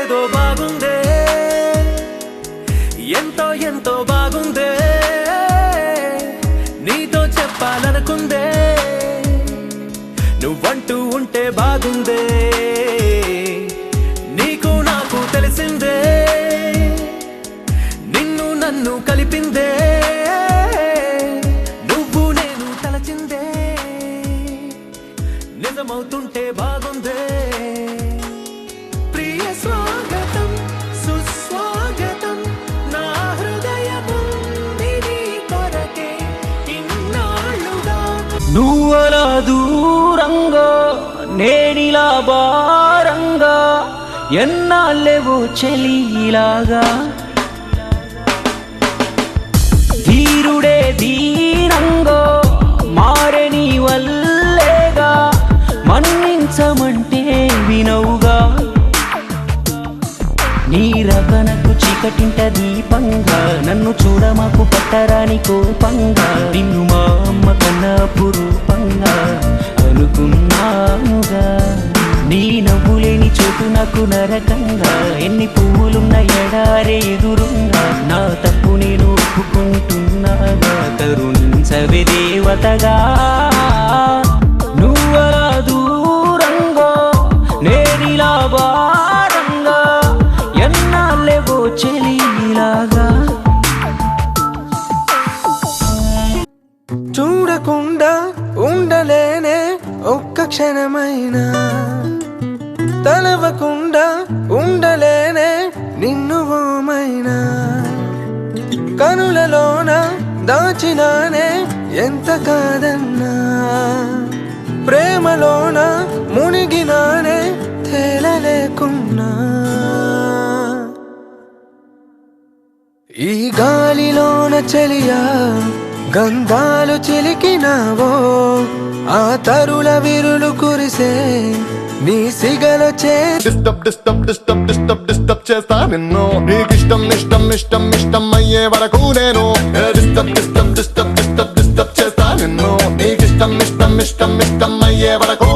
ఏదో బాగుందే, ఎంతో ఎంతో బాగుందే, నీతో చెప్పాలనుకుందే, నువ్వంటూ ఉంటే బాగుందే, నీకు నాకు తెలిసిందే, నిన్ను నన్ను కలిపిందే, నువ్వు నేను తలచిందే, నిజమవుతుంటే బాగుందే. ప్రియ స్వాగతం సుస్వాగతం, నా హృదయముంది నీ కొరకే ఇన్నాళ్ళుగా. నువ్వలా దూరంగా నేనిలా భారంగా, ఎన్నాళ్ళేవో చెలిలాగా, ధీరుడే దీనంగా మారే నీ వల్లేగా, మన్నించమంటే వినవుగా, నీ రకనకు చీకటింట దీపంగా, నన్ను చూడమాకు పట్టరాని కోపంగా, నిన్ను మా అమ్మ కన్నా పురూపంగా అనుకున్నానుగా, నీ నవ్వులేని చోటు నాకు నరకంగా, ఎన్ని పువ్వులున్న ఎడారే ఎదురుంగా, నా తప్పు నేను ఒప్పుకుంటున్నాగా, కరుణించవే దేవతగా. నువ్వలా దూరంగా నేనిలా భారంగా, ఎన్నాళ్ళేవో చెలిలాగా. చూడకుండా ఉండలేనే ఒక్క క్షణమైనా, తలవకుండా ఉండలేనే నిన్ను ఓమైనా, కనులలోన దాచినానే ఎంత కాదన్నా, ప్రేమలోన మునిగినానే తేలలేకున్నా, ఈ గాలిలోన చలియా గంధాలు చిలికినావో, ఆ తరుల విరులు కురిసే నీ సిగలో డిస్టర్బ్ చేస్తా నిన్ను, నీకిష్టం ఇష్టం ఇష్టం ఇష్టం అయ్యే వరకు నేను డిస్టర్బ్ చేస్తా నిన్ను, నీకిష్టం ఇష్టం ఇష్టం ఇష్టం అయ్యే వరకు